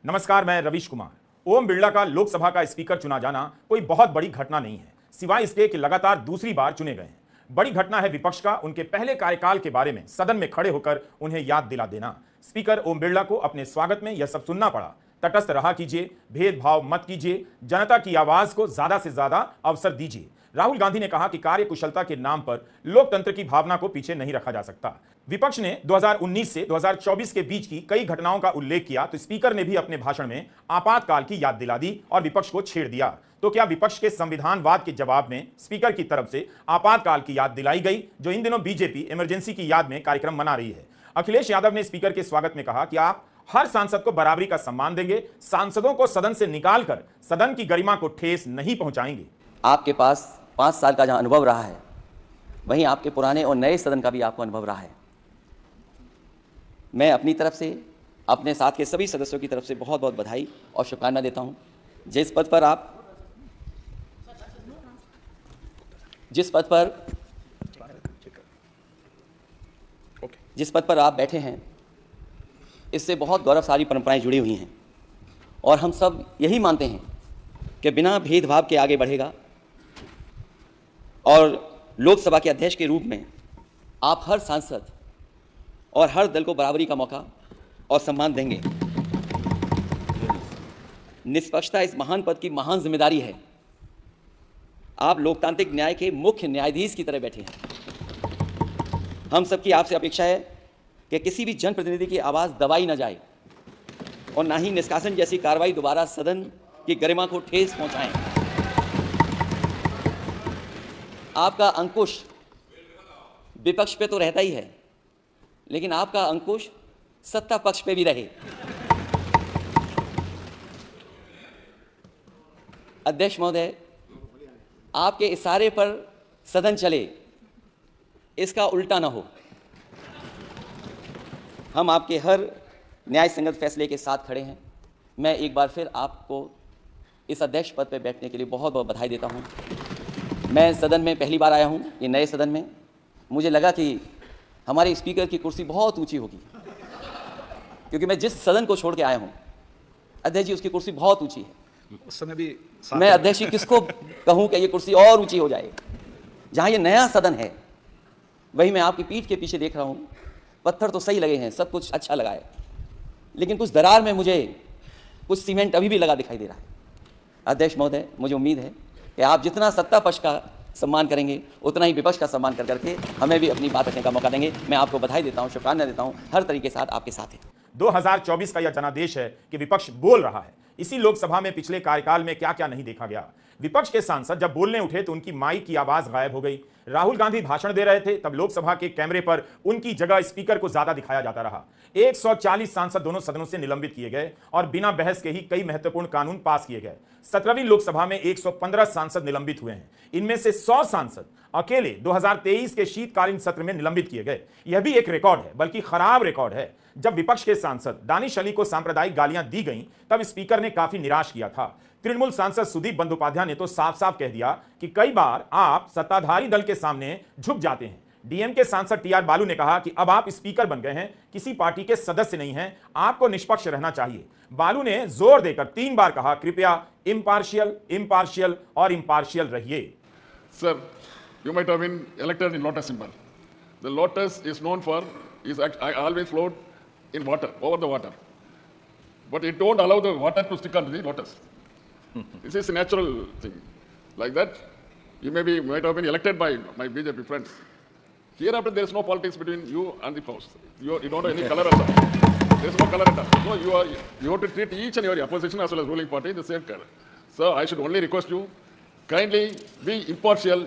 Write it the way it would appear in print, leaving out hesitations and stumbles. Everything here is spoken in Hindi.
नमस्कार, मैं रवीश कुमार। ओम बिरला का लोकसभा का स्पीकर चुना जाना कोई बहुत बड़ी घटना नहीं है, सिवाय इसके कि लगातार दूसरी बार चुने गए हैं। बड़ी घटना है विपक्ष का उनके पहले कार्यकाल के बारे में सदन में खड़े होकर उन्हें याद दिला देना। स्पीकर ओम बिरला को अपने स्वागत में यह सब सुनना पड़ा। तटस्थ रहा कीजिए, भेदभाव मत कीजिए, जनता की आवाज को ज्यादा से ज्यादा अवसर दीजिए। राहुल गांधी ने कहा कि कार्य कुशलता के नाम पर लोकतंत्र की भावना को पीछे नहीं रखा जा सकता। विपक्ष ने 2019 से 2024 के बीच की कई घटनाओं का उल्लेख किया तो स्पीकर ने भी अपने भाषण में आपातकाल की याद दिला दी और विपक्ष को छेड़ दिया। तो क्या विपक्ष के संविधानवाद के जवाब में स्पीकर की तरफ से आपातकाल की याद दिलाई गई, जो इन दिनों बीजेपी इमरजेंसी की याद में कार्यक्रम मना रही है। अखिलेश यादव ने स्पीकर के स्वागत में कहा कि आप हर सांसद को बराबरी का सम्मान देंगे, सांसदों को सदन से निकालकर सदन की गरिमा को ठेस नहीं पहुंचाएंगे। आपके पास 5 साल का जहां अनुभव रहा है, वहीं आपके पुराने और नए सदन का भी आपको अनुभव रहा है। मैं अपनी तरफ से, अपने साथ के सभी सदस्यों की तरफ से बहुत बहुत बधाई और शुभकामना देता हूं। जिस पद पर आप बैठे हैं, इससे बहुत गौरवशाली परंपराएं जुड़ी हुई हैं और हम सब यही मानते हैं कि बिना भेदभाव के आगे बढ़ेगा और लोकसभा के अध्यक्ष के रूप में आप हर सांसद और हर दल को बराबरी का मौका और सम्मान देंगे। निष्पक्षता इस महान पद की महान जिम्मेदारी है। आप लोकतांत्रिक न्याय के मुख्य न्यायाधीश की तरह बैठे हैं। हम सबकी आपसे अपेक्षा है कि किसी भी जनप्रतिनिधि की आवाज़ दबाई न जाए और ना ही निष्कासन जैसी कार्रवाई दोबारा सदन की गरिमा को ठेस पहुंचाएं। आपका अंकुश विपक्ष पे तो रहता ही है, लेकिन आपका अंकुश सत्ता पक्ष पे भी रहे। अध्यक्ष महोदय, आपके इशारे पर सदन चले, इसका उल्टा ना हो। हम आपके हर न्याय संगत फैसले के साथ खड़े हैं। मैं एक बार फिर आपको इस अध्यक्ष पद पर बैठने के लिए बहुत बहुत बधाई देता हूं। मैं सदन में पहली बार आया हूं, ये नए सदन में। मुझे लगा कि हमारे स्पीकर की कुर्सी बहुत ऊंची होगी, क्योंकि मैं जिस सदन को छोड़ के आया हूं, अध्यक्ष जी उसकी कुर्सी बहुत ऊंची है। उस समय भी मैं अध्यक्ष जी किसको कहूं कि ये कुर्सी और ऊंची हो जाए। जहां ये नया सदन है, वही मैं आपकी पीठ के पीछे देख रहा हूं, पत्थर तो सही लगे हैं, सब कुछ अच्छा लगा है, लेकिन कुछ दरार में मुझे कुछ सीमेंट अभी भी लगा दिखाई दे रहा है। अध्यक्ष महोदय, मुझे उम्मीद है कि आप जितना सत्ता पक्ष का सम्मान करेंगे, उतना ही विपक्ष का सम्मान कर करके हमें भी अपनी बात रखने का मौका देंगे। मैं आपको बधाई देता हूं, शुभकामना देता हूं, हर तरीके से आपके साथ है। 2024 का यह जनादेश है कि विपक्ष बोल रहा है। इसी लोकसभा में पिछले कार्यकाल में क्या क्या नहीं देखा गया। विपक्ष के सांसद जब बोलने उठे तो उनकी माइक की आवाज गायब हो गई। राहुल गांधी भाषण दे रहे थे, तब लोकसभा के कैमरे पर उनकी जगह स्पीकर को ज्यादा दिखाया जाता रहा। 140 सांसद दोनों सदनों से निलंबित किए गए और बिना बहस के ही कई महत्वपूर्ण कानून पास किए गए। 17वीं लोकसभा में 115 सांसद निलंबित हुए हैं। इनमें से 100 सांसद अकेले 2023 के शीतकालीन सत्र में निलंबित किए गए। यह भी एक रिकॉर्ड है, बल्कि खराब रिकॉर्ड है। जब विपक्ष के सांसद दानिश अली को सांप्रदायिक गालियां दी गईं, तब स्पीकर ने काफी निराश किया था। तृणमूल सांसद सुदीप बंदोपाध्याय ने तो साफ साफ कह दिया कि कई बार आप सत्ताधारी दल के सामने झुक जाते हैं। डीएम के सांसद टीआर बालू ने कहा कि अब आप स्पीकर बन गए हैं, किसी पार्टी के सदस्य नहीं हैं, आपको निष्पक्ष रहना चाहिए। बालू ने जोर देकर 3 बार कहा, कृपया इम्पार्शियल, इम्पार्शियल और इम्पार्शियल रहिए। Sir, you might have been elected in lotus symbol. The lotus is known for, I always float in water, over the water. But it don't allow the water to stick onto the lotus. This is a natural thing. Like that, you might have been elected by my BJP friends. Hereafter, there is no politics between you and the post. You don't have any color at all. There is no color at all. So you have to treat each and every opposition as well as ruling party the same color. So I should only request you, kindly be impartial.